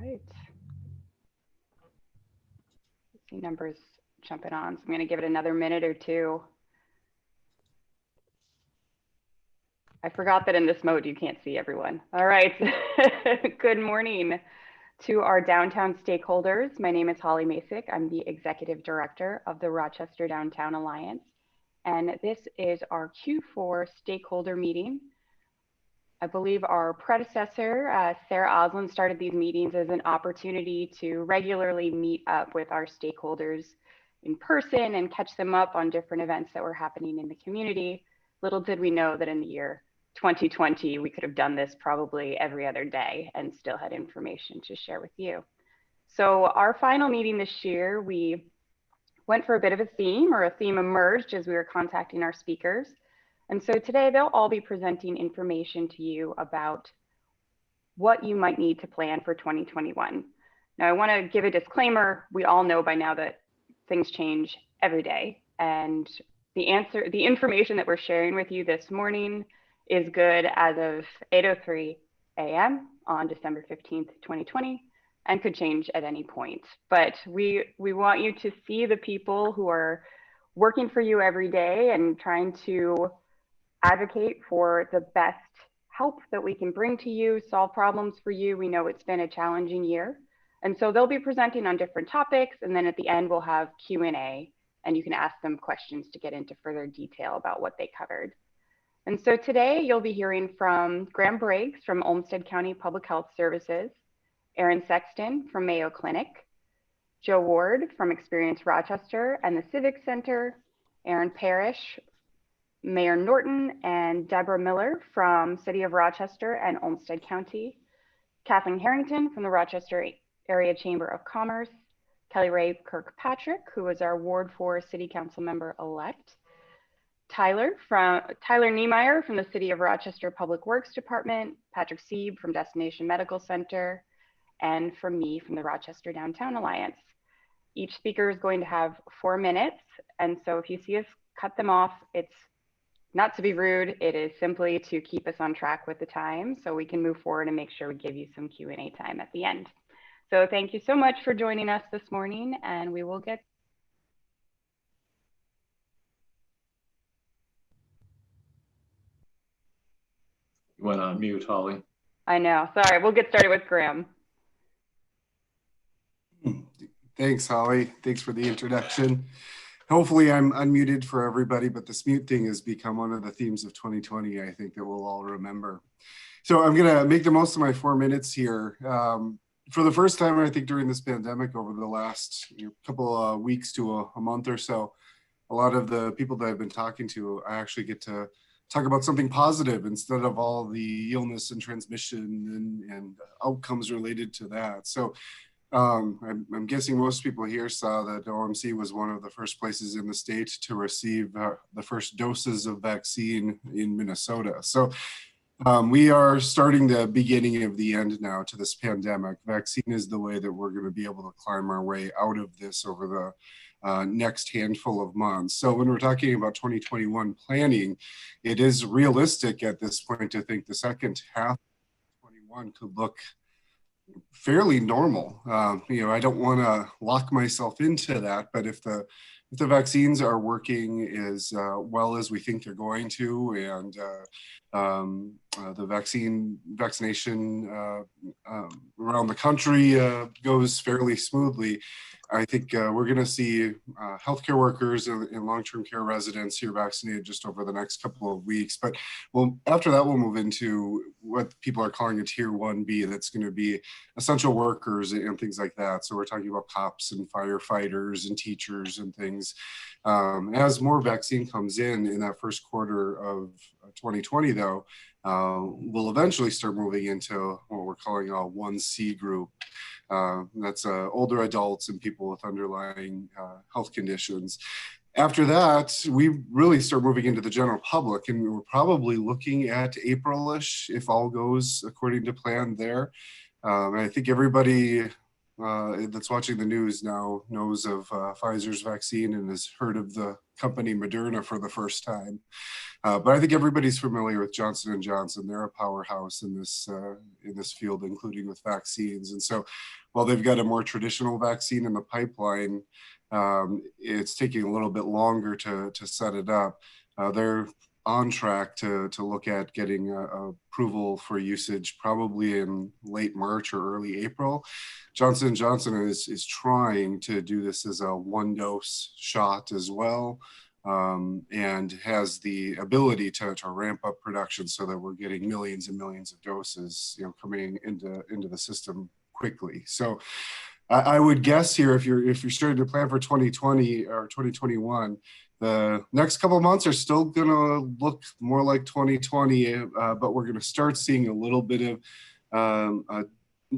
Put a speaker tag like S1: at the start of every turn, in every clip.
S1: right. See numbers jumping on, so I'm going to give it another minute or two. I forgot that in this mode you can't see everyone. All right. Good morning to our downtown stakeholders. My name is Holly Masick. I'm the Executive Director of the Rochester Downtown Alliance, and this is our Q4 stakeholder meeting. I believe our predecessor, Sarah Oslin, started these meetings as an opportunity to regularly meet up with our stakeholders in person and catch them up on different events that were happening in the community. Little did we know that in the year 2020, we could have done this probably every other day and still had information to share with you. So our final meeting this year, we went for a bit of a theme, or a theme emerged as we were contacting our speakers. And so today they'll all be presenting information to you about what you might need to plan for 2021. Now, I want to give a disclaimer. We all know by now that things change every day. And the information that we're sharing with you this morning is good as of 8:03 a.m. on December 15th, 2020, and could change at any point. But we want you to see the people who are working for you every day and trying to advocate for the best help that we can bring to you, solve problems for you. We know it's been a challenging year. And so they'll be presenting on different topics. And then at the end, we'll have Q&A, and you can ask them questions to get into further detail about what they covered. And so today you'll be hearing from Graham Briggs from Olmsted County Public Health Services, Erin Sexton from Mayo Clinic, Joe Ward from Experience Rochester and the Civic Center, Erin Parrish, Mayor Norton, and Debra Miller from City of Rochester and Olmsted County, Kathleen Harrington from the Rochester Area Chamber of Commerce, Kelly Ray Kirkpatrick, who is our Ward 4 City Council member-elect, Tyler Niemeyer from the City of Rochester Public Works Department, Patrick Sieb from Destination Medical Center, and from me from the Rochester Downtown Alliance. Each speaker is going to have 4 minutes, and so if you see us cut them off, it's not to be rude, it is simply to keep us on track with the time so we can move forward and make sure we give you some Q&A time at the end. So thank you so much for joining us this morning, and we will get.
S2: You went on mute, Holly.
S1: I know, sorry, we'll get started with Graham.
S3: Thanks, Holly. Thanks for the introduction. Hopefully I'm unmuted for everybody, but this mute thing has become one of the themes of 2020, I think, that we'll all remember. So I'm gonna make the most of my 4 minutes here. For the first time, I think, during this pandemic over the last couple of weeks to a month or so, a lot of the people that I've been talking to, I actually get to talk about something positive instead of all the illness and transmission and outcomes related to that. So I'm guessing most people here saw that OMC was one of the first places in the state to receive the first doses of vaccine in Minnesota. So we are starting the beginning of the end now to this pandemic. Vaccine is the way that we're going to be able to climb our way out of this over the next handful of months. So when we're talking about 2021 planning, it is realistic at this point to think the second half of 2021 could look fairly normal. I don't want to lock myself into that, but if the vaccines are working as well as we think they're going to, and the vaccination around the country goes fairly smoothly, I think we're going to see healthcare workers and long-term care residents here vaccinated just over the next couple of weeks. But after that, we'll move into what people are calling a tier 1B. That's going to be essential workers and things like that. So we're talking about cops and firefighters and teachers and things. As more vaccine comes in that first quarter of 2020, though, we'll eventually start moving into what we're calling a 1C group. That's older adults and people with underlying health conditions. After that, we really start moving into the general public, and we're probably looking at April-ish if all goes according to plan there. I think everybody that's watching the news now knows of Pfizer's vaccine and has heard of the company Moderna for the first time. But I think everybody's familiar with Johnson & Johnson. They're a powerhouse in this field, including with vaccines. And so while they've got a more traditional vaccine in the pipeline, it's taking a little bit longer to set it up. They're on track to look at getting approval for usage probably in late March or early April. Johnson & Johnson is trying to do this as a 1-dose shot as well, and has the ability to ramp up production so that we're getting millions and millions of doses, coming into the system quickly. So I would guess here, if you're starting to plan for 2020 or 2021, the next couple of months are still going to look more like 2020, but we're going to start seeing a little bit of a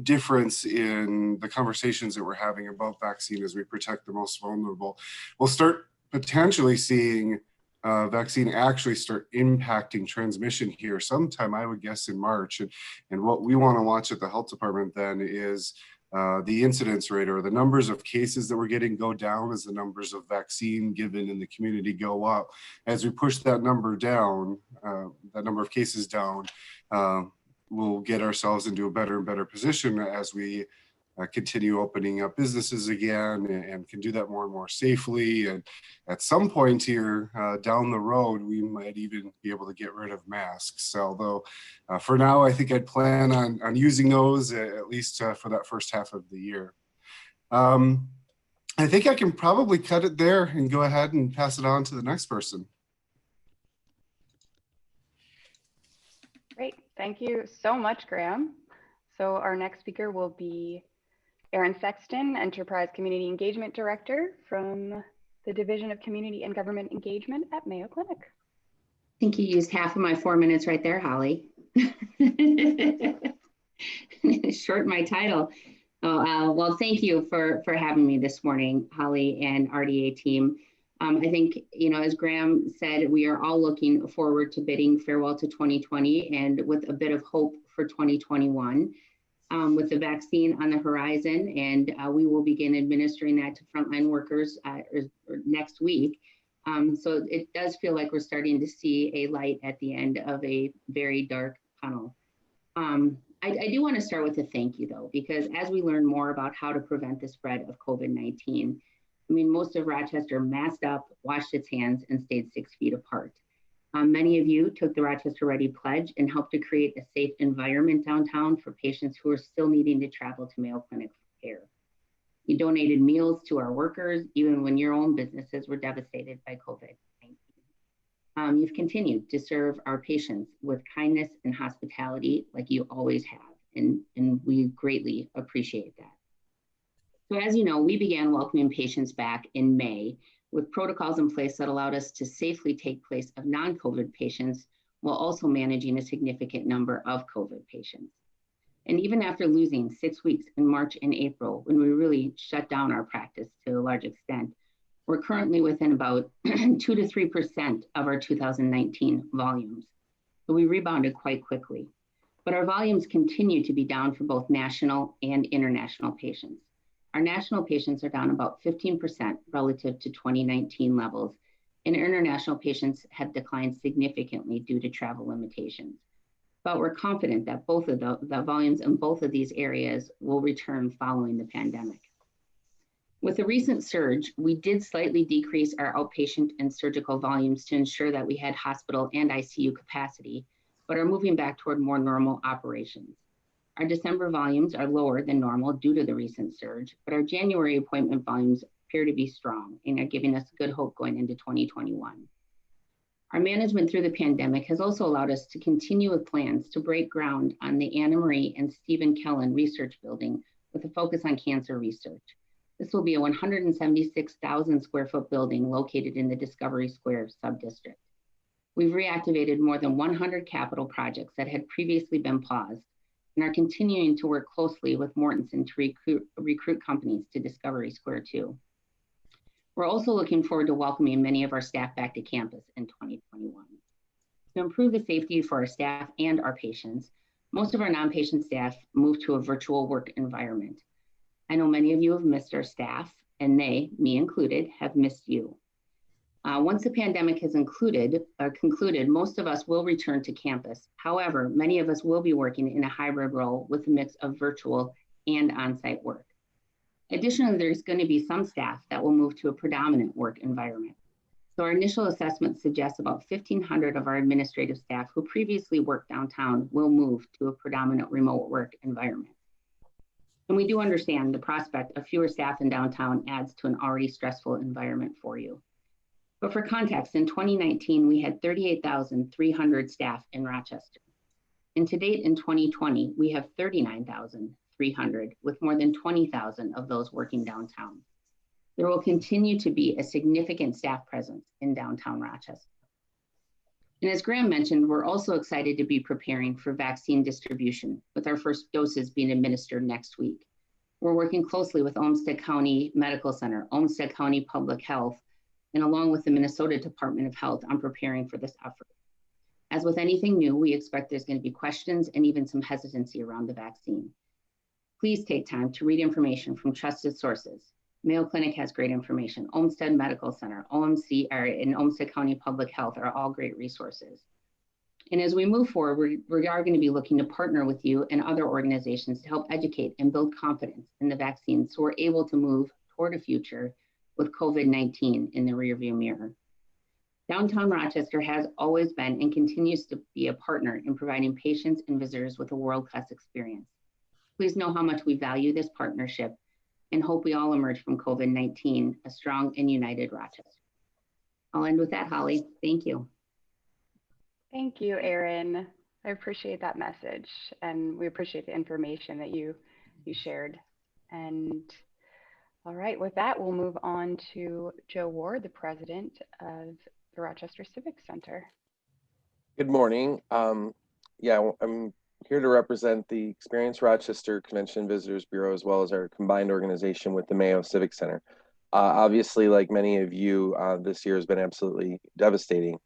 S3: difference in the conversations that we're having about vaccine as we protect the most vulnerable. We'll start potentially seeing vaccine actually start impacting transmission here sometime, I would guess, in March. And what we want to watch at the health department then is the incidence rate, or the numbers of cases that we're getting, go down as the numbers of vaccine given in the community go up. As we push that number down, that number of cases down, we'll get ourselves into a better and better position as we continue opening up businesses again, and can do that more and more safely. And at some point here down the road, we might even be able to get rid of masks. Although for now, I think I'd plan on using those at least for that first half of the year. I think I can probably cut it there and go ahead and pass it on to the next person.
S1: Great, thank you so much, Graham. So our next speaker will be Erin Sexton, Enterprise Community Engagement Director from the Division of Community and Government Engagement at Mayo Clinic.
S4: I think you used half of my 4 minutes right there, Holly. Short my title. Well, thank you for having me this morning, Holly and RDA team. I think, as Graham said, we are all looking forward to bidding farewell to 2020 and with a bit of hope for 2021. With the vaccine on the horizon, and we will begin administering that to frontline workers next week. So it does feel like we're starting to see a light at the end of a very dark tunnel. I do want to start with a thank you, though, because as we learn more about how to prevent the spread of COVID-19, most of Rochester masked up, washed its hands, and stayed 6 feet apart. Many of you took the Rochester Ready Pledge and helped to create a safe environment downtown for patients who are still needing to travel to Mayo Clinic for care. You donated meals to our workers, even when your own businesses were devastated by COVID-19. You've continued to serve our patients with kindness and hospitality like you always have, and we greatly appreciate that. So as you know, we began welcoming patients back in May, with protocols in place that allowed us to safely take place of non-COVID patients while also managing a significant number of COVID patients. And even after losing 6 weeks in March and April, when we really shut down our practice to a large extent, we're currently within about 2 to 3% of our 2019 volumes. So we rebounded quite quickly. But our volumes continue to be down for both national and international patients. Our national patients are down about 15% relative to 2019 levels, and international patients have declined significantly due to travel limitations. But we're confident that both of the volumes in both of these areas will return following the pandemic. With the recent surge, we did slightly decrease our outpatient and surgical volumes to ensure that we had hospital and ICU capacity, but are moving back toward more normal operations. Our December volumes are lower than normal due to the recent surge, but our January appointment volumes appear to be strong and are giving us good hope going into 2021. Our management through the pandemic has also allowed us to continue with plans to break ground on the Anna Marie and Stephen Kellen Research Building with a focus on cancer research. This will be a 176,000 square foot building located in the Discovery Square subdistrict. We've reactivated more than 100 capital projects that had previously been paused, and are continuing to work closely with Norton to recruit companies to Discovery Square 2. We're also looking forward to welcoming many of our staff back to campus in 2021. To improve the safety for our staff and our patients, most of our non-patient staff moved to a virtual work environment. I know many of you have missed our staff, and they, me included, have missed you. Once the pandemic has concluded, most of us will return to campus. However, many of us will be working in a hybrid role with a mix of virtual and on-site work. Additionally, there's going to be some staff that will move to a predominant work environment. So our initial assessment suggests about 1,500 of our administrative staff who previously worked downtown will move to a predominant remote work environment. And we do understand the prospect of fewer staff in downtown adds to an already stressful environment for you. But for context, in 2019, we had 38,300 staff in Rochester. And to date in 2020, we have 39,300 with more than 20,000 of those working downtown. There will continue to be a significant staff presence in downtown Rochester. And as Graham mentioned, we're also excited to be preparing for vaccine distribution with our first doses being administered next week. We're working closely with Olmsted County Medical Center, Olmsted County Public Health, and along with the Minnesota Department of Health on preparing for this effort. As with anything new, we expect there's going to be questions and even some hesitancy around the vaccine. Please take time to read information from trusted sources. Mayo Clinic has great information. Olmsted Medical Center, OMC, and Olmsted County Public Health are all great resources. And as we move forward, we are going to be looking to partner with you and other organizations to help educate and build confidence in the vaccine so we're able to move toward a future with COVID-19 in the rearview mirror. Downtown Rochester has always been and continues to be a partner in providing patients and visitors with a world-class experience. Please know how much we value this partnership and hope we all emerge from COVID-19 a strong and united Rochester. I'll end with that, Holly. Thank you.
S1: Thank you, Erin. I appreciate that message, and we appreciate the information that you shared. And all right, with that, we'll move on to Joe Ward, the president of the Rochester Civic Center.
S5: Good morning. I'm here to represent the Experience Rochester Convention and Visitors Bureau, as well as our combined organization with the Mayo Civic Center. Obviously, like many of you, this year has been absolutely devastating,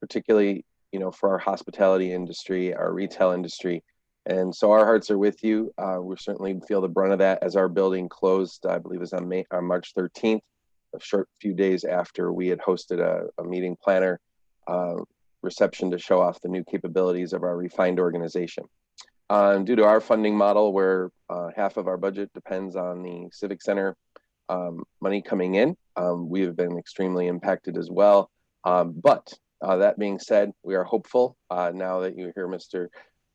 S5: particularly, for our hospitality industry, our retail industry. And so our hearts are with you. We certainly feel the brunt of that as our building closed, I believe it was on March 13th, a short few days after we had hosted a meeting planner reception to show off the new capabilities of our refined organization. Due to our funding model, where half of our budget depends on the Civic Center money coming in, we have been extremely impacted as well. But that being said, we are hopeful now that you hear Mr.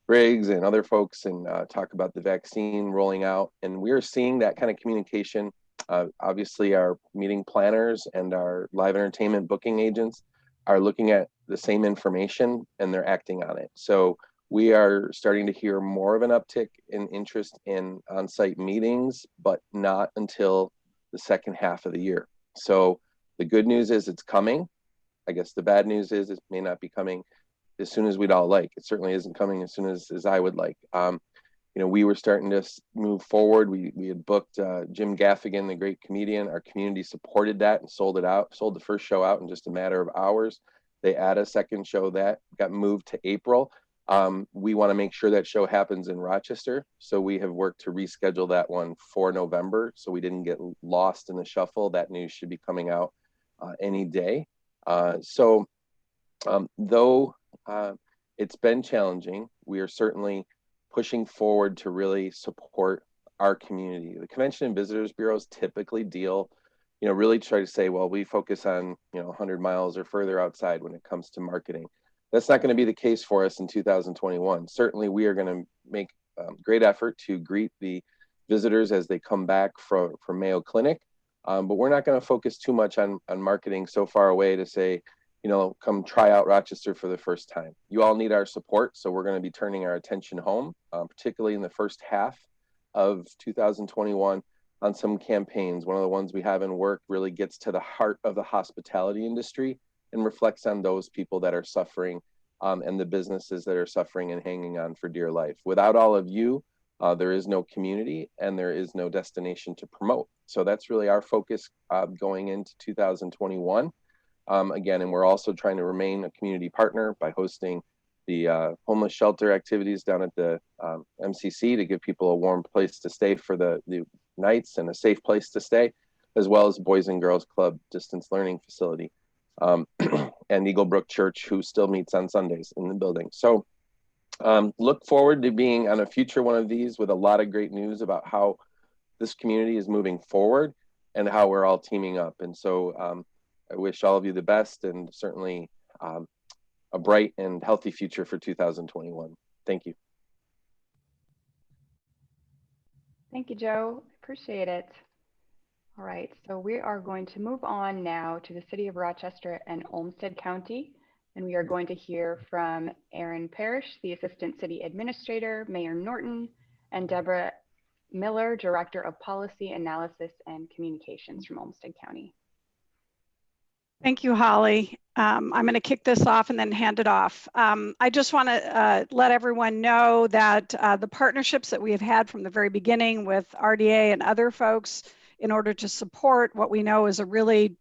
S5: Briggs and other folks and talk about the vaccine rolling out. And we are seeing that kind of communication. Obviously, our meeting planners and our live entertainment booking agents are looking at the same information and they're acting on it. So we are starting to hear more of an uptick in interest in on-site meetings, but not until the second half of the year. So the good news is it's coming. I guess the bad news is it may not be coming as soon as we'd all like. It certainly isn't coming as soon as I would like. We were starting to move forward. We had booked Jim Gaffigan, the great comedian. Our community supported that and sold the first show out in just a matter of hours. They add a second show that got moved to April. We want to make sure that show happens in Rochester. So we have worked to reschedule that one for November. So we didn't get lost in the shuffle. That news should be coming out any day. Though it's been challenging, we are certainly pushing forward to really support our community. The Convention and Visitors Bureaus typically deal, really try to say, well, we focus on, 100 miles or further outside when it comes to marketing. That's not going to be the case for us in 2021. Certainly, we are going to make great effort to greet the visitors as they come back from Mayo Clinic, but we're not going to focus too much on marketing so far away to say, come try out Rochester for the first time. You all need our support, so we're going to be turning our attention home, particularly in the first half of 2021 on some campaigns. One of the ones we have in work really gets to the heart of the hospitality industry and reflects on those people that are suffering and the businesses that are suffering and hanging on for dear life. Without all of you, there is no community and there is no destination to promote. So that's really our focus going into 2021. Again, and we're also trying to remain a community partner by hosting the homeless shelter activities down at the MCC to give people a warm place to stay for the nights and a safe place to stay. as well as Boys and Girls Club distance learning facility, and Eagle Brook Church, who still meets on Sundays in the building. So look forward to being on a future one of these with a lot of great news about how this community is moving forward and how we're all teaming up. And so I wish all of you the best, and certainly a bright and healthy future for 2021. Thank you.
S1: Thank you, Joe. Appreciate it. All right, so we are going to move on now to the City of Rochester and Olmsted County, and we are going to hear from Erin Parrish, the Assistant City Administrator, Mayor Norton, and Debra Miller, Director of Policy Analysis and Communications from Olmsted County.
S6: Thank you, Holly. I'm going to kick this off and then hand it off. I just want to let everyone know that the partnerships that we have had from the very beginning with RDA and other folks in order to support what we know is a really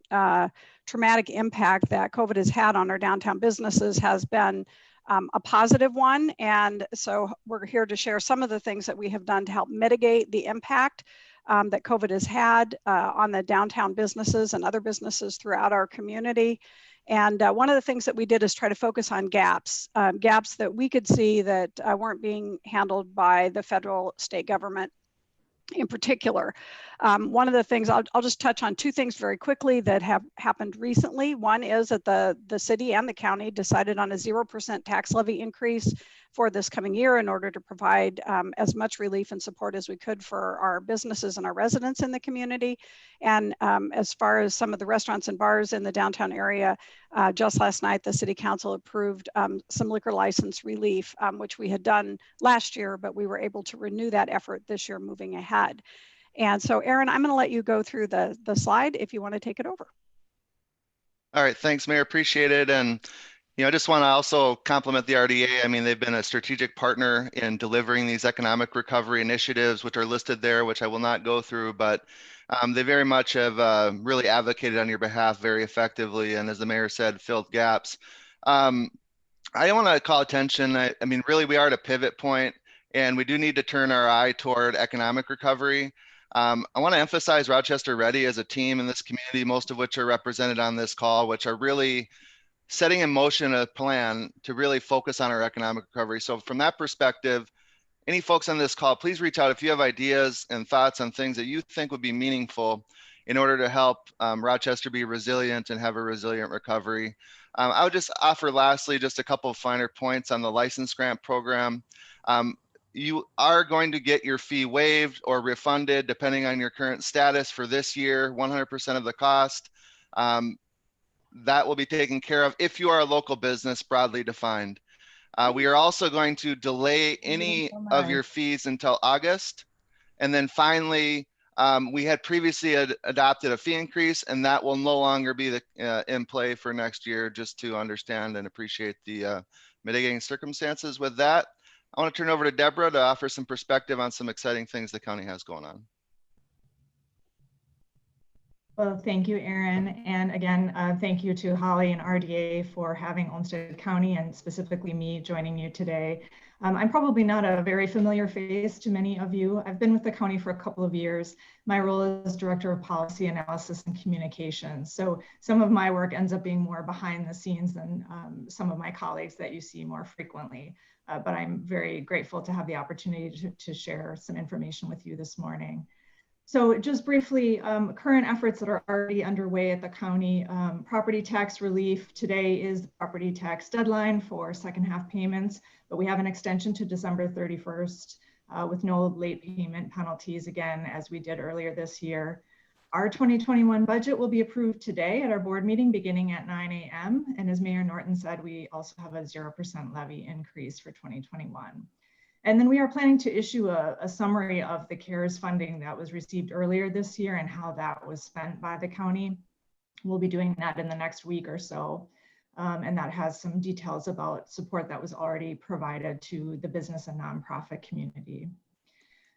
S6: traumatic impact that COVID has had on our downtown businesses has been a positive one. And so we're here to share some of the things that we have done to help mitigate the impact that COVID has had on the downtown businesses and other businesses throughout our community. And one of the things that we did is try to focus on gaps that we could see that weren't being handled by the federal state government in particular. One of the things, I'll just touch on two things very quickly that have happened recently. One is that the city and the county decided on a 0% tax levy increase for this coming year in order to provide as much relief and support as we could for our businesses and our residents in the community. And as far as some of the restaurants and bars in the downtown area, just last night, the city council approved some liquor license relief, which we had done last year, but we were able to renew that effort this year moving ahead. And so, Erin, I'm going to let you go through the slide if you want to take it over.
S7: All right, thanks, Mayor. Appreciate it. And I just want to also compliment the RDA. I mean, they've been a strategic partner in delivering these economic recovery initiatives, which are listed there, which I will not go through, but they very much have really advocated on your behalf very effectively. And as the mayor said, filled gaps. I want to call attention. I mean, really, we are at a pivot point, and we do need to turn our eye toward economic recovery. I want to emphasize Rochester Ready as a team in this community, most of which are represented on this call, which are really setting in motion a plan to really focus on our economic recovery. So from that perspective, any folks on this call, please reach out if you have ideas and thoughts on things that you think would be meaningful in order to help Rochester be resilient and have a resilient recovery. I would just offer lastly, just a couple of finer points on the license grant program. You are going to get your fee waived or refunded depending on your current status for this year, 100% of the cost. That will be taken care of if you are a local business broadly defined. We are also going to delay any of your fees until August. And then finally, we had previously adopted a fee increase, and that will no longer be in play for next year, just to understand and appreciate the mitigating circumstances. With that, I want to turn over to Debra to offer some perspective on some exciting things the county has going on.
S8: Well, thank you, Erin. And again, thank you to Holly and RDA for having Olmsted County and specifically me joining you today. I'm probably not a very familiar face to many of you. I've been with the county for a couple of years. My role is Director of Policy Analysis and Communications. So some of my work ends up being more behind the scenes than some of my colleagues that you see more frequently. But I'm very grateful to have the opportunity to share some information with you this morning. So just briefly, current efforts that are already underway at the county, property tax relief. Today is the property tax deadline for second half payments, but we have an extension to December 31st with no late payment penalties again, as we did earlier this year. Our 2021 budget will be approved today at our board meeting beginning at 9 a.m. And as Mayor Norton said, we also have a 0% levy increase for 2021. And then we are planning to issue a summary of the CARES funding that was received earlier this year and how that was spent by the county. We'll be doing that in the next week or so. And that has some details about support that was already provided to the business and nonprofit community.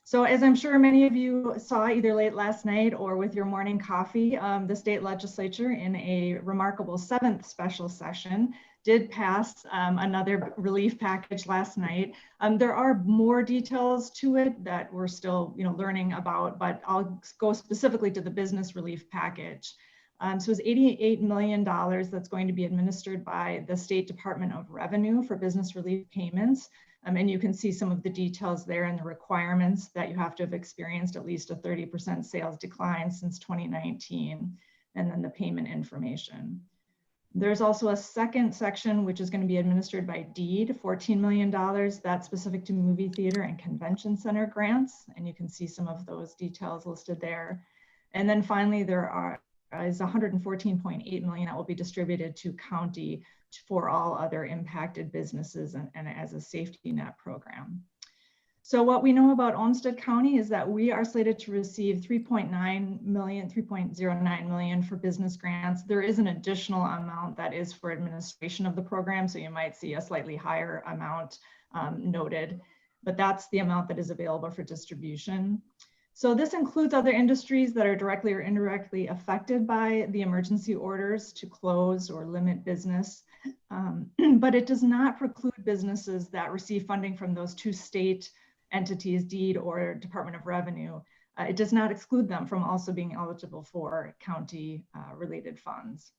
S8: So as I'm sure many of you saw either late last night or with your morning coffee, the state legislature in a remarkable 7th special session did pass another relief package last night. There are more details to it that we're still learning about, but I'll go specifically to the business relief package. So it's $88 million that's going to be administered by the State Department of Revenue for business relief payments. And you can see some of the details there and the requirements that you have to have experienced at least a 30% sales decline since 2019, and then the payment information. There's also a second section which is going to be administered by deed, $14 million. That's specific to movie theater and convention center grants, and you can see some of those details listed there. And then finally, there is $114.8 million that will be distributed to county for all other impacted businesses and as a safety net program. So what we know about Olmsted County is that we are slated to receive $3.09 million for business grants. There is an additional amount that is for administration of the program, so you might see a slightly higher amount noted, but that's the amount that is available for distribution. So this includes other industries that are directly or indirectly affected by the emergency orders to close or limit business, but it does not preclude businesses that receive funding from those two state entities, deed or Department of Revenue. It does not exclude them from also being eligible for county related funds.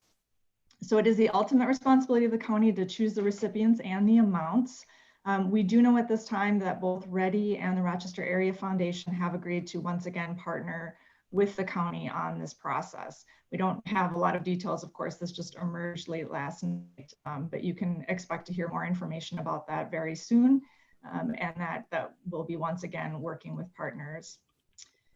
S8: So it is the ultimate responsibility of the county to choose the recipients and the amounts. We do know at this time that both READY and the Rochester Area Foundation have agreed to once again partner with the county on this process. We don't have a lot of details, of course, this just emerged late last night, but you can expect to hear more information about that very soon, and that will be once again working with partners.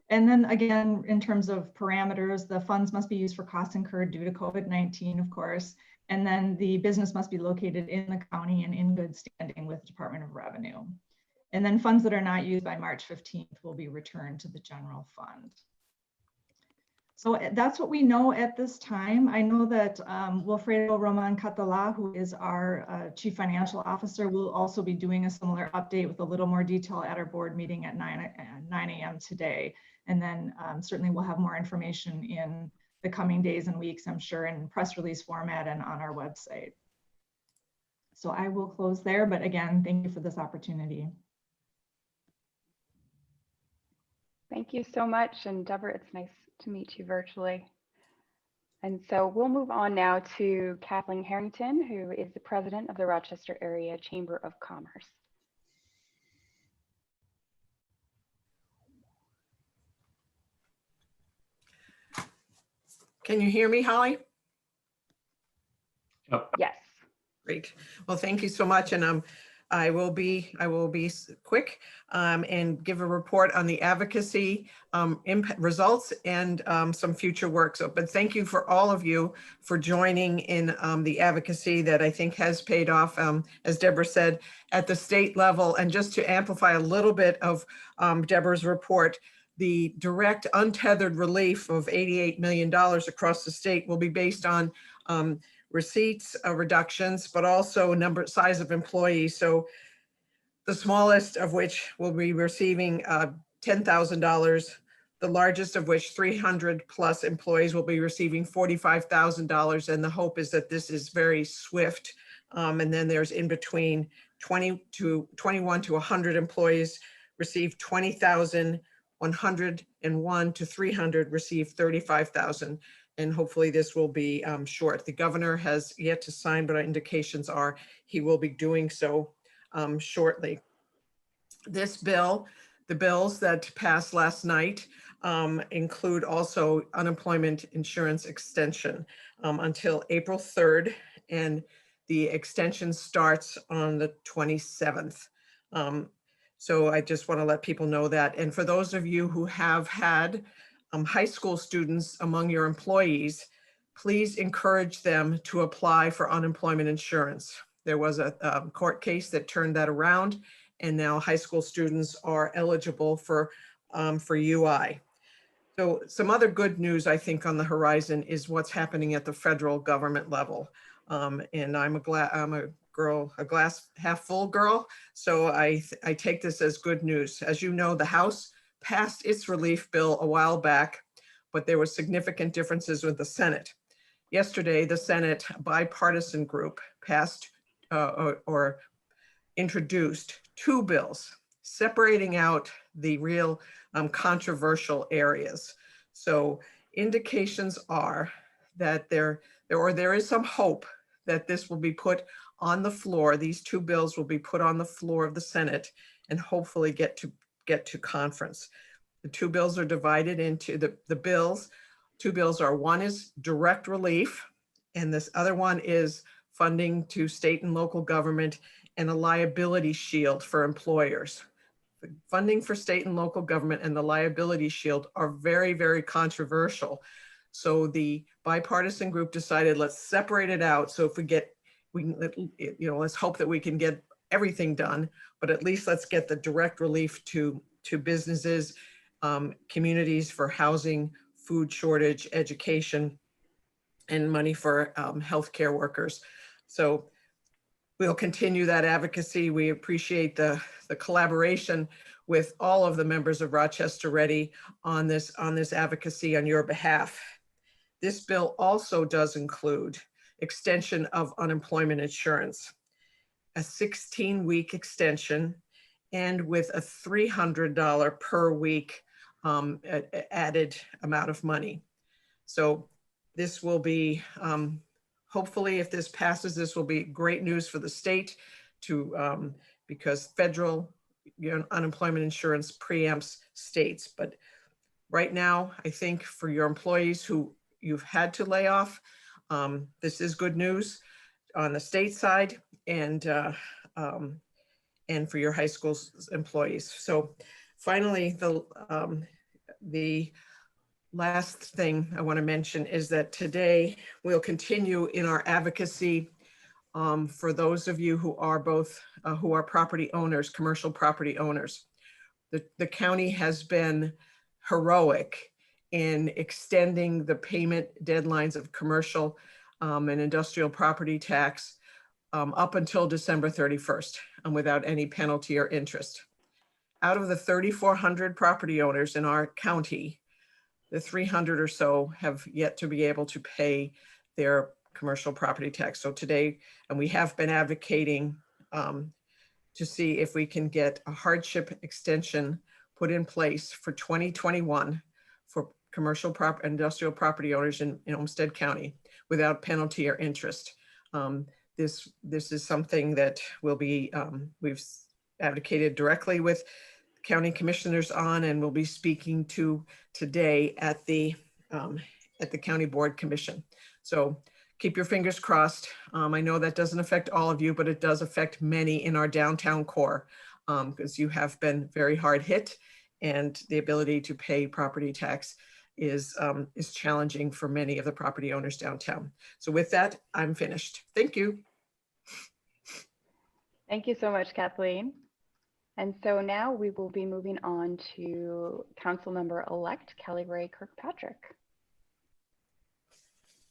S8: And then again, in terms of parameters, the funds must be used for costs incurred due to COVID-19, of course, and then the business must be located in the county and in good standing with the Department of Revenue. And then funds that are not used by March 15th will be returned to the general fund. So that's what we know at this time. I know that Wilfredo Roman Catala, who is our Chief Financial Officer, will also be doing a similar update with a little more detail at our board meeting at 9 a.m. today. And then certainly we'll have more information in the coming days and weeks, I'm sure, in press release format and on our website. So I will close there, but again, thank you for this opportunity.
S1: Thank you so much. And Debra, it's nice to meet you virtually. And so we'll move on now to Kathleen Harrington, who is the president of the Rochester Area Chamber of Commerce.
S9: Can you hear me, Holly?
S2: Yep.
S1: Yes.
S9: Great. Well, thank you so much. And I will be quick and give a report on the advocacy results and some future work. But thank you for all of you for joining in the advocacy that I think has paid off, as Debra said, at the state level. And just to amplify a little bit of Debra's report, the direct untethered relief of $88 million across the state will be based on receipts reductions, but also size of employees. So the smallest of which will be receiving $10,000, the largest of which 300 plus employees will be receiving $45,000. And the hope is that this is very swift. And then there's in between 21 to 100 employees receive $20,000, 101 to 300 receive $35,000. And hopefully this will be short. The governor has yet to sign, but our indications are he will be doing so shortly. This bill, the bills that passed last night include also unemployment insurance extension until April 3rd, and the extension starts on the 27th. So I just want to let people know that. And for those of you who have had high school students among your employees, please encourage them to apply for unemployment insurance. There was a court case that turned that around, and now high school students are eligible for UI. So some other good news, I think, on the horizon is what's happening at the federal government level. And I'm a glass half full girl. So I take this as good news. As you know, the House passed its relief bill a while back, but there were significant differences with the Senate. yesterday, the Senate bipartisan group passed or introduced 2 bills separating out the real controversial areas. So indications are that there is some hope that this will be put on the floor. These 2 bills will be put on the floor of the Senate and hopefully get to conference. The 2 bills are divided into the bills. 2 bills are, one is direct relief, and this other one is funding to state and local government and a liability shield for employers. The funding for state and local government and the liability shield are very, very controversial. So the bipartisan group decided, let's separate it out. So if let's hope that we can get everything done, but at least let's get the direct relief to businesses, communities for housing, food shortage, education, and money for healthcare workers. So we'll continue that advocacy. We appreciate the collaboration with all of the members of Rochester Ready on this advocacy on your behalf. This bill also does include extension of unemployment insurance, a 16-week extension, and with a $300 per week added amount of money. So this will be, hopefully if this passes, this will be great news for the state because federal unemployment insurance preempts states. But right now, I think for your employees who you've had to lay off, this is good news on the state side and for your high school employees. So finally, the last thing I want to mention is that today we'll continue in our advocacy for those of you who are property owners, commercial property owners. The county has been heroic in extending the payment deadlines of commercial and industrial property tax up until December 31st without any penalty or interest. Out of the 3,400 property owners in our county, the 300 or so have yet to be able to pay their commercial property tax. So today, and we have been advocating to see if we can get a hardship extension put in place for 2021 for commercial industrial property owners in Olmsted County without penalty or interest. This is something that will be, we've advocated directly with county commissioners on, and we'll be speaking to today at the county board commission. So keep your fingers crossed. I know that doesn't affect all of you, but it does affect many in our downtown core because you have been very hard hit, and the ability to pay property tax is challenging for many of the property owners downtown. So with that, I'm finished. Thank you.
S1: Thank you so much, Kathleen. And so now we will be moving on to Council Member-elect Kelly Ray Kirkpatrick.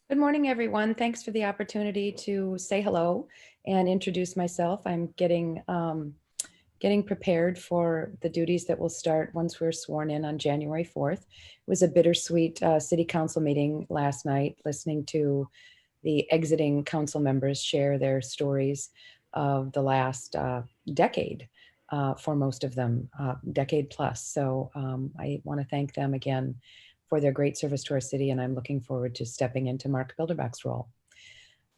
S10: Good morning, everyone. Thanks for the opportunity to say hello and introduce myself. I'm getting prepared for the duties that will start once we're sworn in on January 4th. It was a bittersweet city council meeting last night, listening to the exiting council members share their stories of the last decade. For most of them, decade plus. So I want to thank them again for their great service to our city, and I'm looking forward to stepping into Mark Bilderbach's role.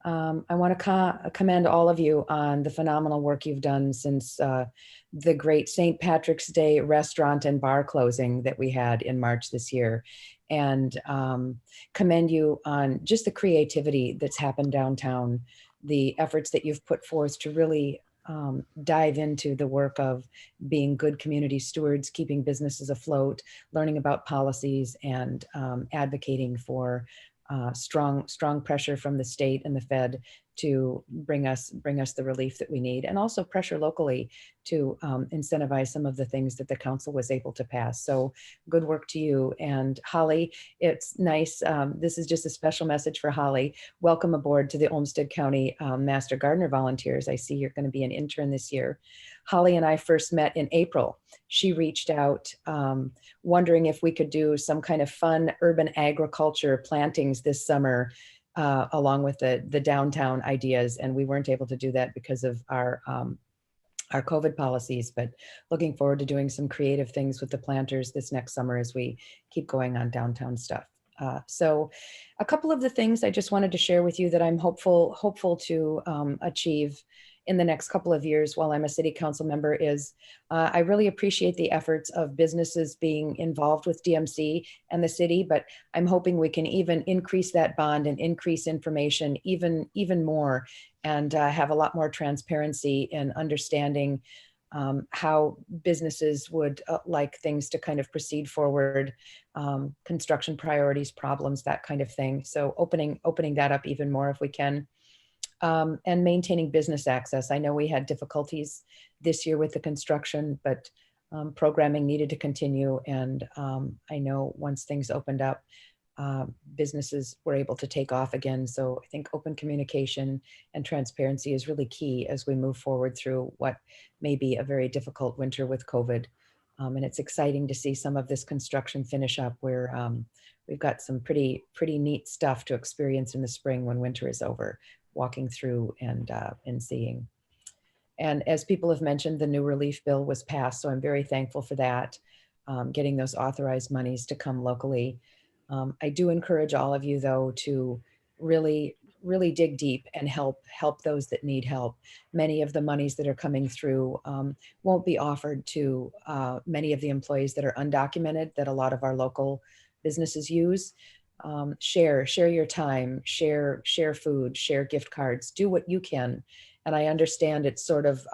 S10: I want to commend all of you on the phenomenal work you've done since the great St. Patrick's Day restaurant and bar closing that we had in March this year, and commend you on just the creativity that's happened downtown, the efforts that you've put forth to really dive into the work of being good community stewards, keeping businesses afloat, learning about policies, and advocating for strong pressure from the state and the Fed to bring us the relief that we need, and also pressure locally to incentivize some of the things that the council was able to pass. So good work to you. And Holly, it's nice. This is just a special message for Holly. Welcome aboard to the Olmsted County Master Gardener Volunteers. I see you're going to be an intern this year. Holly and I first met in April. She reached out wondering if we could do some kind of fun urban agriculture plantings this summer along with the downtown ideas. And we weren't able to do that because of our COVID policies, but looking forward to doing some creative things with the planters this next summer as we keep going on downtown stuff. So a couple of the things I just wanted to share with you that I'm hopeful to achieve in the next couple of years while I'm a city council member is I really appreciate the efforts of businesses being involved with DMC and the city, but I'm hoping we can even increase that bond and increase information even more, and have a lot more transparency in understanding how businesses would like things to kind of proceed forward, construction priorities, problems, that kind of thing. So opening that up even more if we can. And maintaining business access. I know we had difficulties this year with the construction, but programming needed to continue. And I know once things opened up, businesses were able to take off again. So I think open communication and transparency is really key as we move forward through what may be a very difficult winter with COVID. And it's exciting to see some of this construction finish up where we've got some pretty neat stuff to experience in the spring when winter is over, walking through and seeing. And as people have mentioned, the new relief bill was passed, so I'm very thankful for that, getting those authorized monies to come locally. I do encourage all of you, though, to really dig deep and help those that need help. Many of the monies that are coming through won't be offered to many of the employees that are undocumented that a lot of our local businesses use. Share your time, share food, share gift cards, do what you can. And I understand it's sort of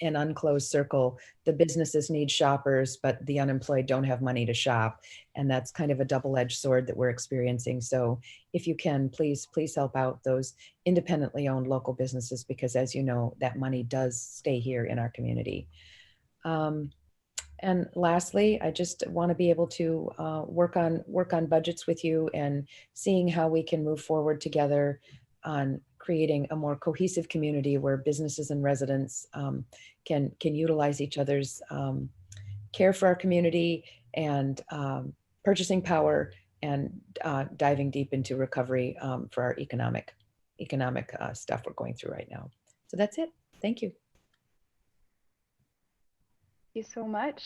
S10: an unclosed circle. The businesses need shoppers, but the unemployed don't have money to shop. And that's kind of a double-edged sword that we're experiencing. So if you can, please help out those independently owned local businesses, because as you know, that money does stay here in our community. And lastly, I just want to be able to work on budgets with you and seeing how we can move forward together on creating a more cohesive community where businesses and residents can utilize each other's care for our community and purchasing power and diving deep into recovery for our economic stuff we're going through right now. So that's it. Thank you.
S1: Thank you so much.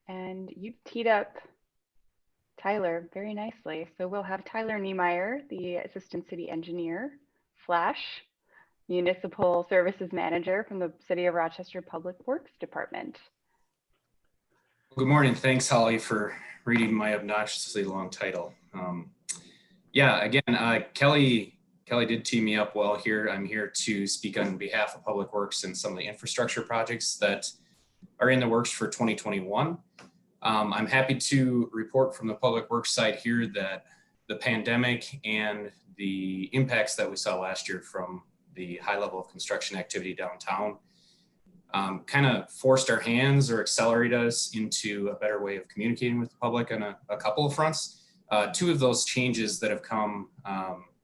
S1: And you teed up Tyler very nicely. So we'll have Tyler Niemeyer, the Assistant City Engineer / Municipal Services Manager from the City of Rochester Public Works Department.
S11: Good morning. Thanks, Holly, for reading my obnoxiously long title. Yeah, again, Kelly did tee me up well here. I'm here to speak on behalf of Public Works and some of the infrastructure projects that are in the works for 2021. I'm happy to report from the Public Works side here that the pandemic and the impacts that we saw last year from the high level of construction activity downtown kind of forced our hands or accelerated us into a better way of communicating with the public on a couple of fronts. Two of those changes that have come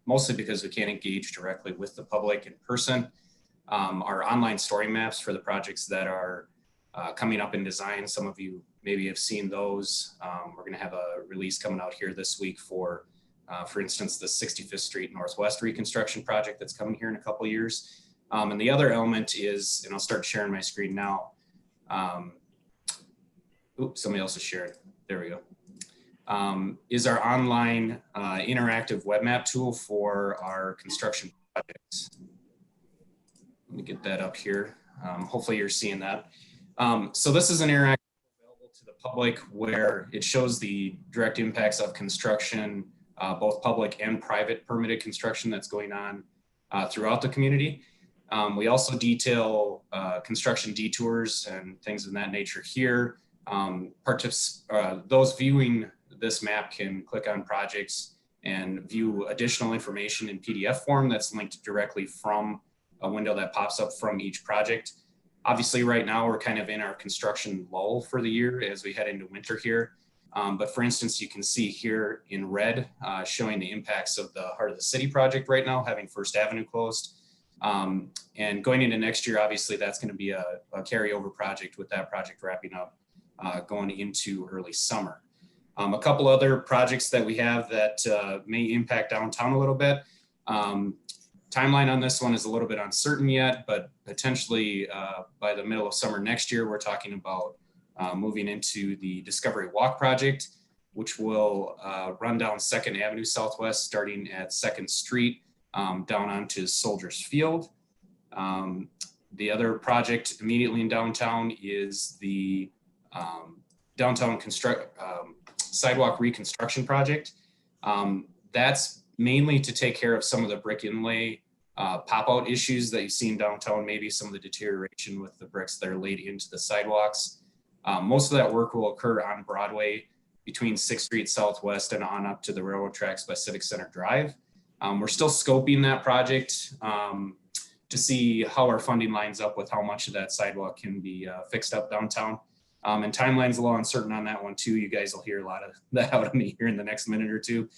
S11: mostly because we can't engage directly with the public in person are online story maps for the projects that are coming up in design. Some of you maybe have seen those. We're going to have a release coming out here this week for instance, the 65th Street Northwest reconstruction project that's coming here in a couple of years. And the other element is, and I'll start sharing my screen now. Oops, somebody else is sharing. There we go. Is our online interactive web map tool for our construction projects. Let me get that up here. Hopefully you're seeing that. So this is an interactive available to the public where it shows the direct impacts of construction, both public and private permitted construction that's going on throughout the community. We also detail construction detours and things of that nature here. Those viewing this map can click on projects and view additional information in PDF form that's linked directly from a window that pops up from each project. Obviously, right now we're kind of in our construction lull for the year as we head into winter here. But for instance, you can see here in red showing the impacts of the Heart of the City project right now, having First Avenue closed. And going into next year, obviously, that's going to be a carryover project with that project wrapping up going into early summer. A couple other projects that we have that may impact downtown a little bit. Timeline on this one is a little bit uncertain yet, but potentially by the middle of summer next year, we're talking about moving into the Discovery Walk project, which will run down 2nd Avenue Southwest, starting at 2nd Street, down onto Soldiers Field. The other project immediately in downtown is the downtown sidewalk reconstruction project. That's mainly to take care of some of the brick inlay pop-out issues that you see in downtown, maybe some of the deterioration with the bricks that are laid into the sidewalks. Most of that work will occur on Broadway between 6th Street Southwest and on up to the railroad tracks by Civic Center Drive. We're still scoping that project to see how our funding lines up with how much of that sidewalk can be fixed up downtown. And timeline's a little uncertain on that one too. You guys will hear a lot of that out of me here in the next minute or two.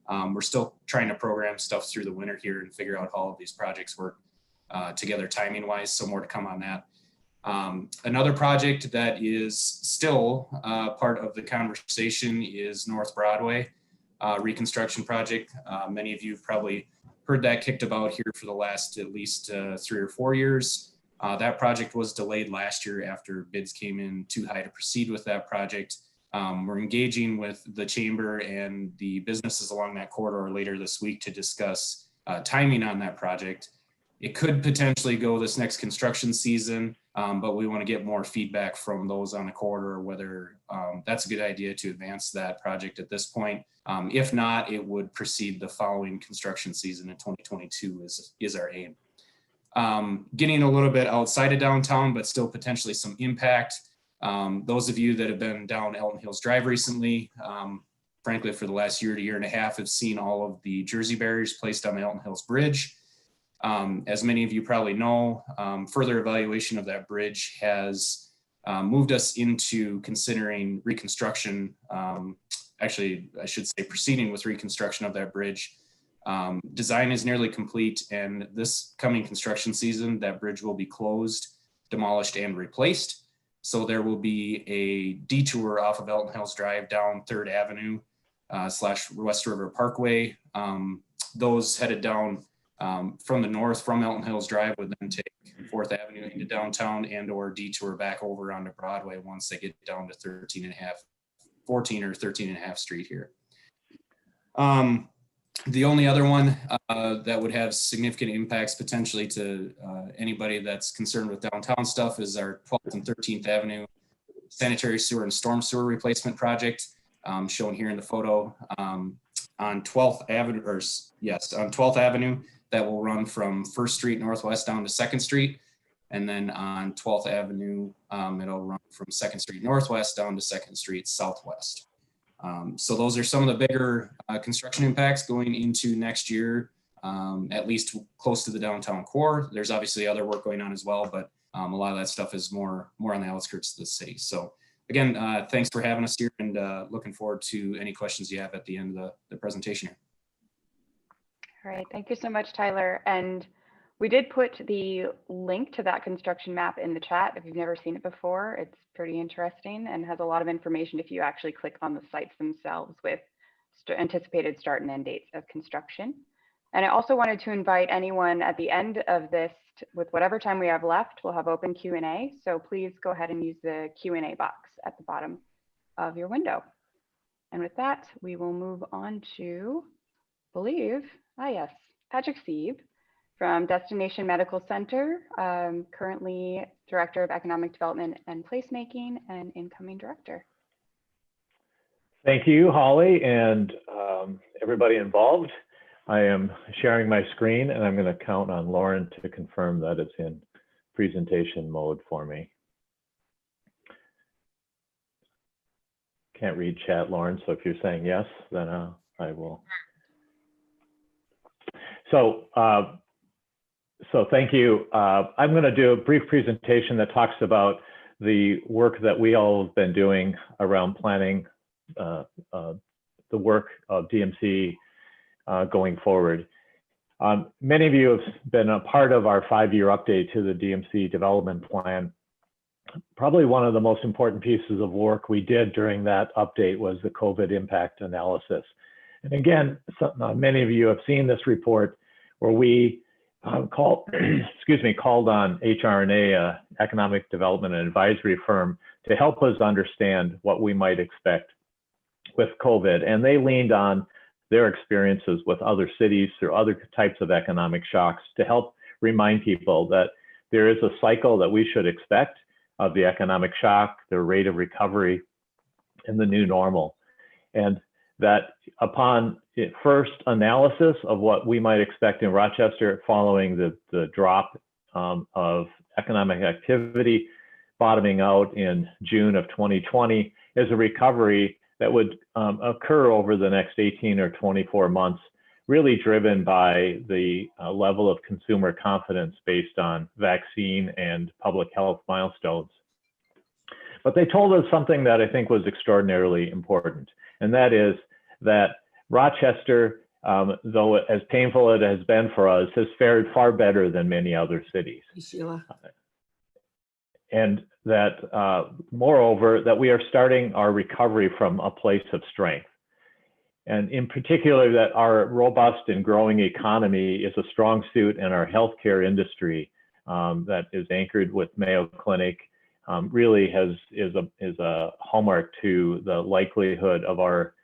S11: We're still trying to program stuff through the winter here and figure out how all of these projects work together timing wise, so more to come on that. Another project that is still part of the conversation is North Broadway reconstruction project. Many of you have probably heard that kicked about here for the last at least 3 or 4 years. That project was delayed last year after bids came in too high to proceed with that project. We're engaging with the chamber and the businesses along that corridor later this week to discuss timing on that project. It could potentially go this next construction season, but we want to get more feedback from those on the corridor, whether that's a good idea to advance that project at this point. If not, it would proceed the following construction season in 2022 is our aim. Getting a little bit outside of downtown, but still potentially some impact. Those of you that have been down Elton Hills Drive recently, frankly, for the last year to year and a half, have seen all of the Jersey barriers placed on the Elton Hills Bridge. As many of you probably know, further evaluation of that bridge has moved us into considering reconstruction. Actually, I should say proceeding with reconstruction of that bridge. Design is nearly complete, and this coming construction season, that bridge will be closed, demolished, and replaced. So there will be a detour off of Elton Hills Drive down 3rd Avenue / West River Parkway. Those headed down from the north from Elton Hills Drive would then take 4th Avenue into downtown and or detour back over onto Broadway once they get down to 14 or 13.5 Street here. The only other one that would have significant impacts potentially to anybody that's concerned with downtown stuff is our 12th and 13th Avenue sanitary sewer and storm sewer replacement project, shown here in the photo. On 12th Avenue, on 12th Avenue, that will run from 1st Street Northwest down to 2nd Street. And then on 12th Avenue, it'll run from 2nd Street Northwest down to 2nd Street Southwest. So those are some of the bigger construction impacts going into next year, at least close to the downtown core. There's obviously other work going on as well, but a lot of that stuff is more on the outskirts of the city. So again, thanks for having us here, and looking forward to any questions you have at the end of the presentation here.
S1: All right, thank you so much, Tyler. And we did put the link to that construction map in the chat. If you've never seen it before, it's pretty interesting and has a lot of information if you actually click on the sites themselves with anticipated start and end dates of construction. And I also wanted to invite anyone at the end of this, with whatever time we have left, we'll have open Q&A. So please go ahead and use the Q&A box at the bottom of your window. And with that, we will move on to, yes, Patrick Sieb from Destination Medical Center, currently Director of Economic Development and Placemaking and incoming Director.
S12: Thank you, Holly, and everybody involved. I am sharing my screen, and I'm going to count on Lauren to confirm that it's in presentation mode for me. Can't read chat, Lauren, so if you're saying yes, then I will. So thank you. I'm going to do a brief presentation that talks about the work that we all have been doing around planning the work of DMC going forward. Many of you have been a part of our 5-year update to the DMC development plan. Probably one of the most important pieces of work we did during that update was the COVID impact analysis. And again, many of you have seen this report. where we called on HRNA, Economic Development and Advisory Firm, to help us understand what we might expect with COVID. And they leaned on their experiences with other cities through other types of economic shocks to help remind people that there is a cycle that we should expect of the economic shock, the rate of recovery, and the new normal. And that upon first analysis of what we might expect in Rochester following the drop of economic activity bottoming out in June of 2020, is a recovery that would occur over the next 18 or 24 months, really driven by the level of consumer confidence based on vaccine and public health milestones. But they told us something that I think was extraordinarily important, and that is that Rochester, though as painful it has been for us, has fared far better than many other cities.
S9: Sheila.
S12: And that, moreover, that we are starting our recovery from a place of strength. And in particular, that our robust and growing economy is a strong suit in our healthcare industry that is anchored with Mayo Clinic, really is a hallmark to the likelihood of our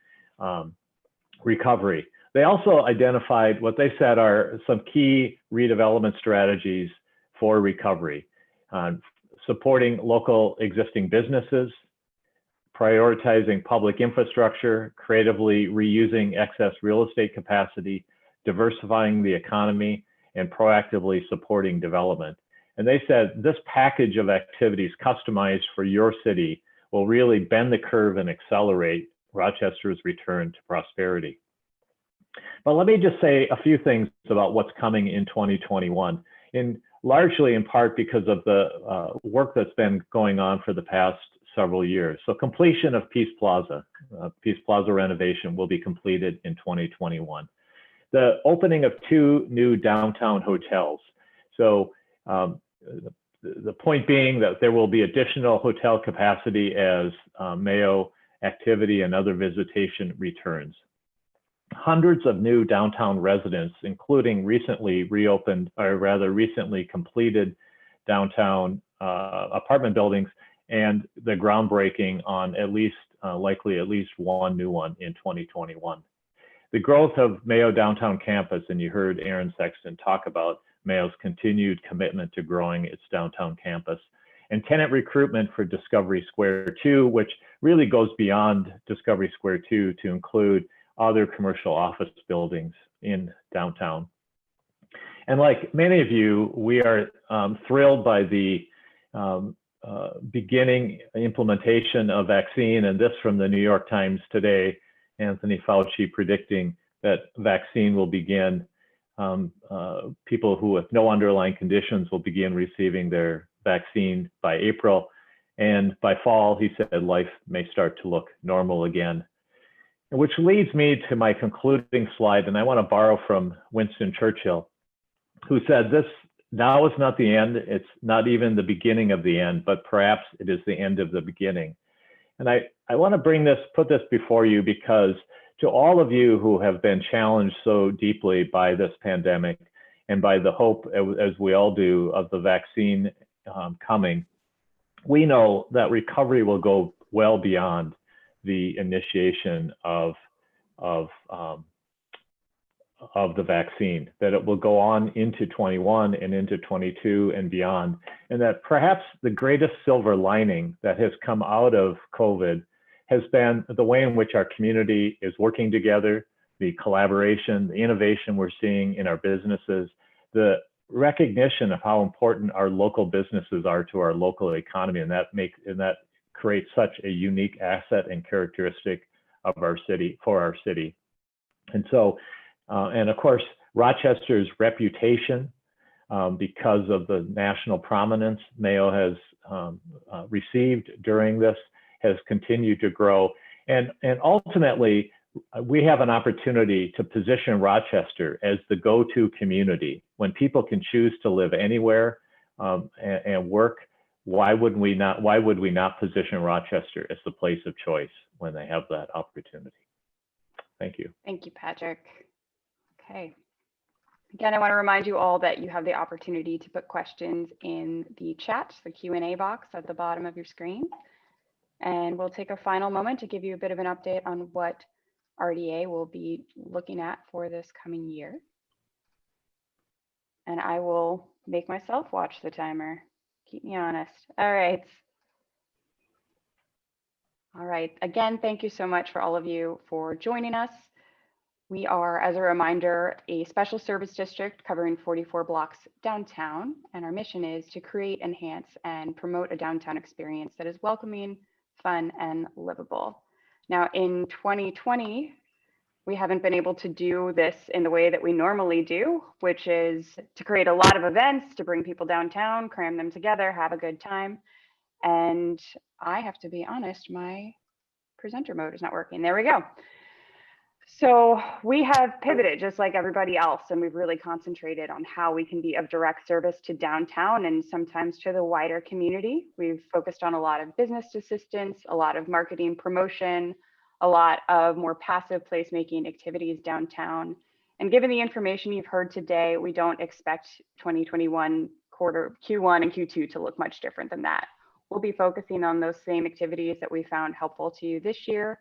S12: recovery. They also identified what they said are some key redevelopment strategies for recovery. Supporting local existing businesses, prioritizing public infrastructure, creatively reusing excess real estate capacity, diversifying the economy, and proactively supporting development. And they said this package of activities customized for your city will really bend the curve and accelerate Rochester's return to prosperity. But let me just say a few things about what's coming in 2021. Largely in part because of the work that's been going on for the past several years. So completion of Peace Plaza renovation will be completed in 2021. The opening of 2 new downtown hotels. So the point being that there will be additional hotel capacity as Mayo activity and other visitation returns. Hundreds of new downtown residents, including recently reopened, or rather recently completed downtown apartment buildings, and the groundbreaking on likely at least one new one in 2021. The growth of Mayo downtown campus, and you heard Erin Sexton talk about Mayo's continued commitment to growing its downtown campus, and tenant recruitment for Discovery Square 2, which really goes beyond Discovery Square 2 to include other commercial office buildings in downtown. And like many of you, we are thrilled by the beginning implementation of vaccine, and this from the New York Times today, Anthony Fauci predicting that vaccine will begin, people who with no underlying conditions will begin receiving their vaccine by April. And by fall, he said life may start to look normal again. Which leads me to my concluding slide, and I want to borrow from Winston Churchill, who said, "This now is not the end, it's not even the beginning of the end, but perhaps it is the end of the beginning." And I want to put this before you because to all of you who have been challenged so deeply by this pandemic and by the hope, as we all do, of the vaccine coming, we know that recovery will go well beyond the initiation of the vaccine, that it will go on into 21 and into 22 and beyond. And that perhaps the greatest silver lining that has come out of COVID has been the way in which our community is working together, the collaboration, the innovation we're seeing in our businesses, the recognition of how important our local businesses are to our local economy, and that creates such a unique asset and characteristic of our city, for our city. And so, and of course, Rochester's reputation, because of the national prominence Mayo has received during this, has continued to grow. And ultimately, we have an opportunity to position Rochester as the go-to community. When people can choose to live anywhere and work, why would we not position Rochester as the place of choice when they have that opportunity? Thank you.
S1: Thank you, Patrick. Okay. Again, I want to remind you all that you have the opportunity to put questions in the chat, the Q&A box at the bottom of your screen. And we'll take a final moment to give you a bit of an update on what RDA will be looking at for this coming year. And I will make myself watch the timer. Keep me honest. All right. All right. Again, thank you so much for all of you for joining us. We are, as a reminder, a special service district covering 44 blocks downtown, and our mission is to create, enhance, and promote a downtown experience that is welcoming, fun, and livable. Now, in 2020, we haven't been able to do this in the way that we normally do, which is to create a lot of events, to bring people downtown, cram them together, have a good time. And I have to be honest, my presenter mode is not working. There we go. So we have pivoted just like everybody else, and we've really concentrated on how we can be of direct service to downtown and sometimes to the wider community. We've focused on a lot of business assistance, a lot of marketing promotion, a lot of more passive placemaking activities downtown. And given the information you've heard today, we don't expect 2021 Q1 and Q2 to look much different than that. We'll be focusing on those same activities that we found helpful to you this year,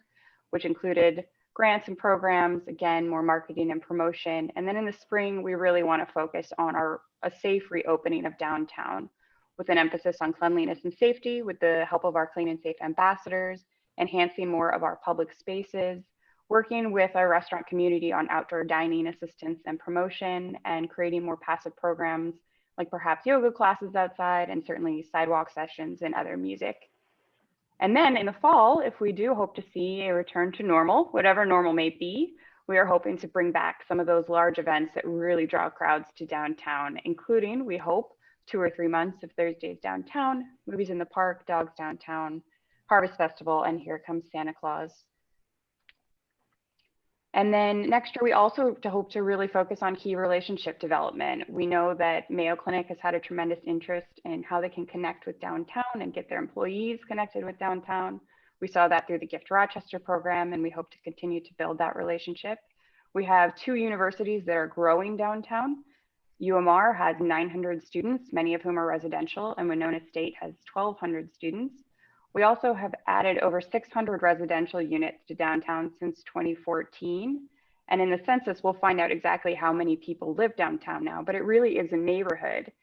S1: which included grants and programs, again, more marketing and promotion. And then in the spring, we really want to focus on a safe reopening of downtown with an emphasis on cleanliness and safety with the help of our Clean and Safe ambassadors, enhancing more of our public spaces, working with our restaurant community on outdoor dining assistance and promotion, and creating more passive programs like perhaps yoga classes outside and certainly sidewalk sessions and other music. And then in the fall, if we do hope to see a return to normal, whatever normal may be, we are hoping to bring back some of those large events that really draw crowds to downtown, including, we hope, 2 or 3 months of Thursdays downtown, movies in the park, dogs downtown, Harvest Festival, and Here Comes Santa Claus. And then next year, we also hope to really focus on key relationship development. We know that Mayo Clinic has had a tremendous interest in how they can connect with downtown and get their employees connected with downtown. We saw that through the Gift Rochester program, and we hope to continue to build that relationship. We have 2 universities that are growing downtown. UMR has 900 students, many of whom are residential, and Winona State has 1,200 students. We also have added over 600 residential units to downtown since 2014. And in the census, we'll find out exactly how many people live downtown now, but it really is a neighborhood.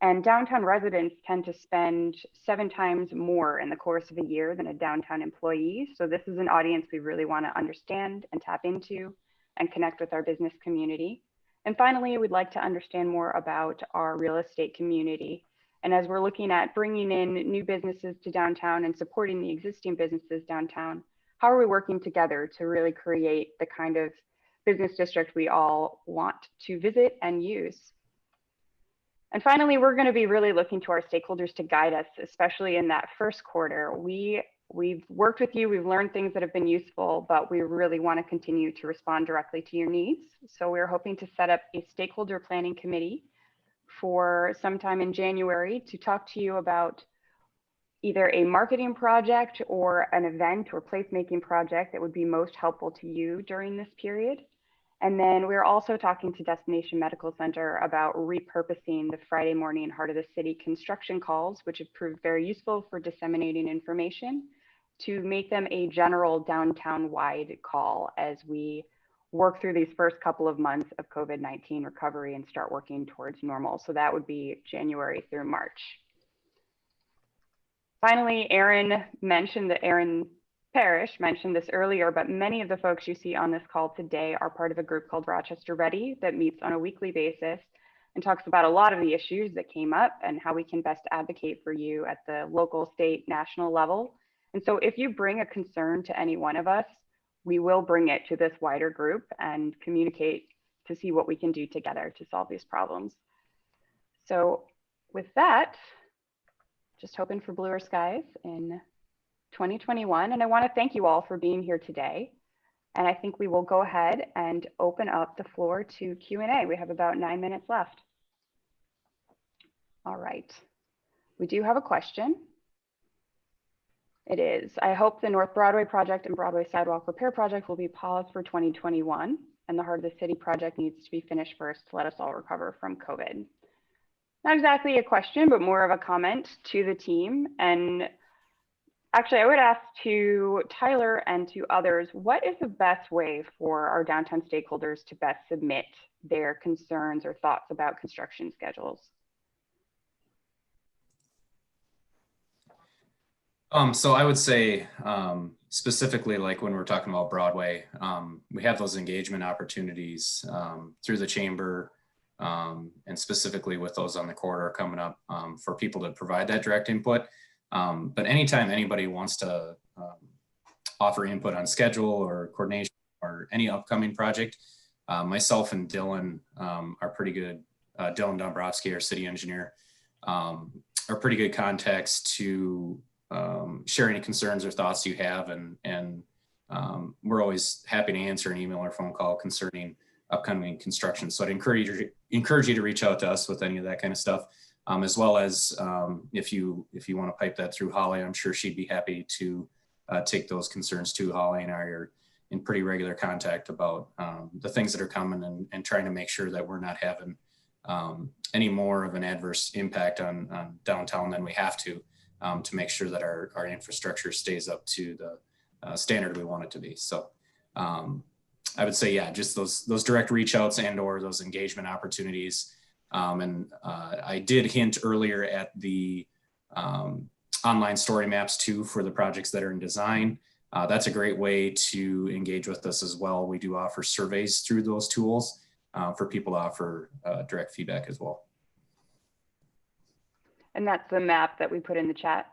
S1: And downtown residents tend to spend 7 times more in the course of a year than a downtown employee. So this is an audience we really want to understand and tap into and connect with our business community. And finally, we'd like to understand more about our real estate community. And as we're looking at bringing in new businesses to downtown and supporting the existing businesses downtown, how are we working together to really create the kind of business district we all want to visit and use? And finally, we're going to be really looking to our stakeholders to guide us, especially in that first quarter. We've worked with you, we've learned things that have been useful, but we really want to continue to respond directly to your needs. So we're hoping to set up a stakeholder planning committee for sometime in January to talk to you about either a marketing project or an event or placemaking project that would be most helpful to you during this period. And then we're also talking to Destination Medical Center about repurposing the Friday morning Heart of the City construction calls, which have proved very useful for disseminating information, to make them a general downtown-wide call as we work through these first couple of months of COVID-19 recovery and start working towards normal. So that would be January through March. Finally, Erin Parrish mentioned this earlier, but many of the folks you see on this call today are part of a group called Rochester Ready that meets on a weekly basis and talks about a lot of the issues that came up and how we can best advocate for you at the local, state, national level. And so if you bring a concern to any one of us, we will bring it to this wider group and communicate to see what we can do together to solve these problems. So with that, just hoping for bluer skies in 2021. And I want to thank you all for being here today. And I think we will go ahead and open up the floor to Q&A. We have about 9 minutes left. All right. We do have a question. It is, I hope the North Broadway project and Broadway sidewalk repair project will be paused for 2021 and the Heart of the City project needs to be finished first to let us all recover from COVID. Not exactly a question, but more of a comment to the team. And actually, I would ask to Tyler and to others, what is the best way for our downtown stakeholders to best submit their concerns or thoughts about construction schedules?
S11: So I would say specifically, like when we're talking about Broadway, we have those engagement opportunities through the chamber, and specifically with those on the corridor coming up for people to provide that direct input. But anytime anybody wants to offer input on schedule or coordination or any upcoming project, myself and Dylan are pretty good. Dylan Dombrowski, our city engineer, are pretty good contacts to share any concerns or thoughts you have, and we're always happy to answer an email or phone call concerning upcoming construction. So I'd encourage you to reach out to us with any of that kind of stuff, as well as if you want to pipe that through Holly, I'm sure she'd be happy to take those concerns to Holly, and I are in pretty regular contact about the things that are coming and trying to make sure that we're not having any more of an adverse impact on downtown than we have to make sure that our infrastructure stays up to the standard we want it to be. So I would say, yeah, just those direct reach outs and or those engagement opportunities. I did hint earlier at the online story maps too for the projects that are in design. That's a great way to engage with us as well. We do offer surveys through those tools for people to offer direct feedback as well.
S1: And that's the map that we put in the chat.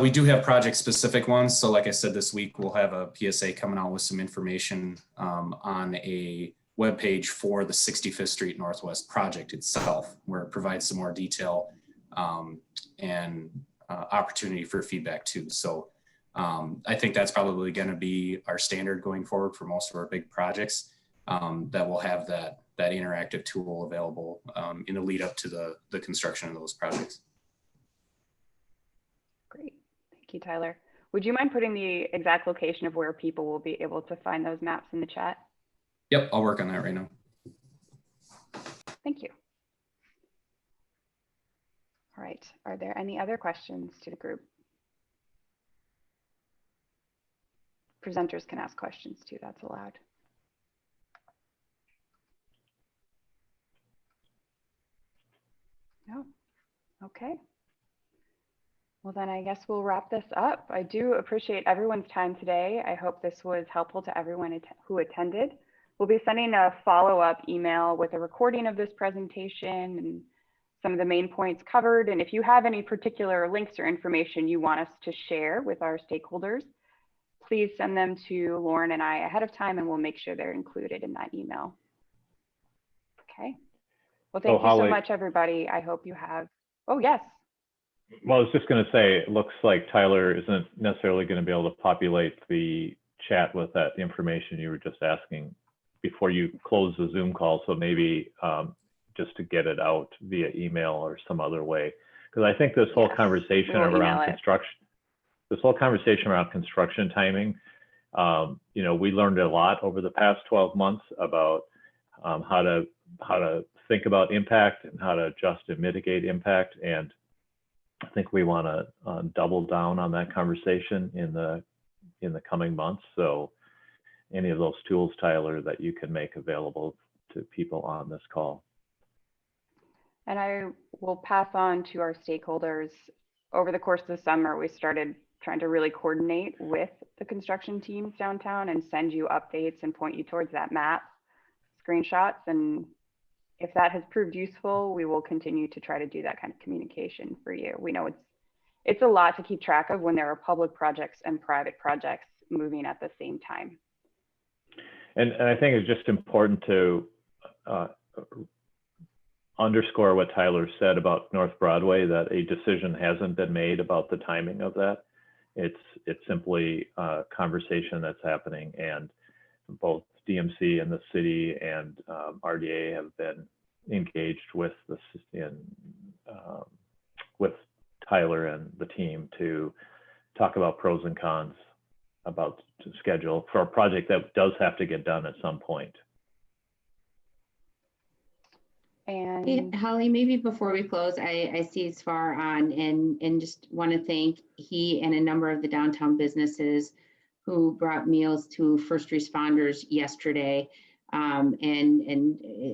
S11: We do have project specific ones. So like I said, this week we'll have a PSA coming out with some information on a webpage for the 65th Street Northwest project itself, where it provides some more detail and opportunity for feedback too. So I think that's probably going to be our standard going forward for most of our big projects, that will have that interactive tool available in the lead up to the construction of those projects.
S1: Great, thank you, Tyler. Would you mind putting the exact location of where people will be able to find those maps in the chat?
S11: Yep, I'll work on that right now.
S1: Thank you. All right, are there any other questions to the group? Presenters can ask questions too, that's allowed. No, okay. Well, then I guess we'll wrap this up. I do appreciate everyone's time today. I hope this was helpful to everyone who attended. We'll be sending a follow-up email with a recording of this presentation and some of the main points covered. And if you have any particular links or information you want us to share with our stakeholders, please send them to Lauren and I ahead of time, and we'll make sure they're included in that email. Okay. Well, thank you so much, everybody. I hope you have, oh, yes.
S12: Well, I was just going to say, it looks like Tyler isn't necessarily going to be able to populate the chat with that information you were just asking before you close the Zoom call. So maybe just to get it out via email or some other way, because I think this whole conversation around construction timing, you know, we learned a lot over the past 12 months about how to think about impact and how to adjust and mitigate impact. And I think we want to double down on that conversation in the coming months. So any of those tools, Tyler, that you can make available to people on this call.
S1: And I will pass on to our stakeholders. Over the course of the summer, we started trying to really coordinate with the construction teams downtown and send you updates and point you towards that map, screenshots. And if that has proved useful, we will continue to try to do that kind of communication for you. We know it's a lot to keep track of when there are public projects and private projects moving at the same time.
S12: And I think it's just important to underscore what Tyler said about North Broadway, that a decision hasn't been made about the timing of that. It's simply a conversation that's happening, and both DMC and the city and RDA have been engaged with with Tyler and the team to talk about pros and cons about schedule for a project that does have to get done at some point.
S1: And
S4: Hey, Holly, maybe before we close, I see Svar on and just want to thank he and a number of the downtown businesses who brought meals to first responders yesterday. And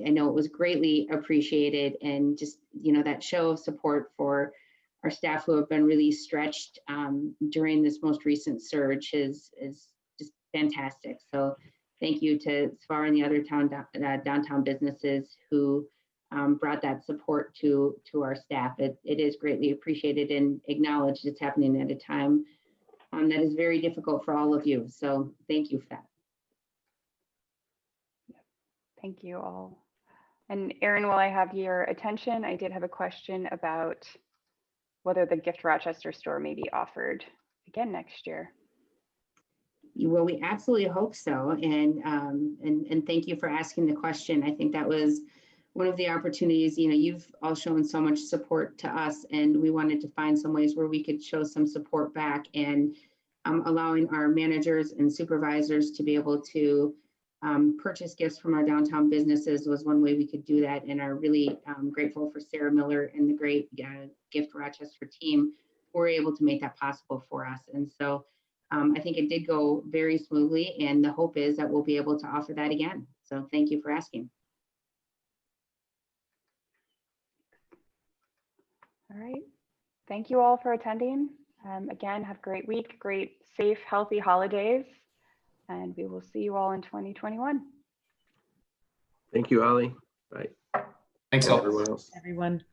S4: I know it was greatly appreciated, and just, you know, that show of support for our staff who have been really stretched during this most recent surge is just fantastic. So thank you to Svar and the other downtown businesses who brought that support to our staff. It is greatly appreciated and acknowledged. It's happening at a time that is very difficult for all of you. So thank you for that.
S1: thank you all. And Erin, while I have your attention, I did have a question about whether the Gift Rochester store may be offered again next year.
S4: Well, we absolutely hope so. And thank you for asking the question. I think that was one of the opportunities. You know, you've all shown so much support to us, and we wanted to find some ways where we could show some support back, and allowing our managers and supervisors to be able to purchase gifts from our downtown businesses was one way we could do that, and are really grateful for Sarah Miller and the great Gift Rochester team who were able to make that possible for us. And so I think it did go very smoothly, and the hope is that we'll be able to offer that again. So thank you for asking.
S1: All right. Thank you all for attending. Again, have a great week, great, safe, healthy holidays, and we will see you all in 2021.
S5: Thank you, Holly. Bye.
S11: Thanks,
S5: Bye,
S11: all.
S5: everyone else.
S10: Everyone.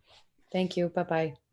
S10: Thank you. Bye-bye.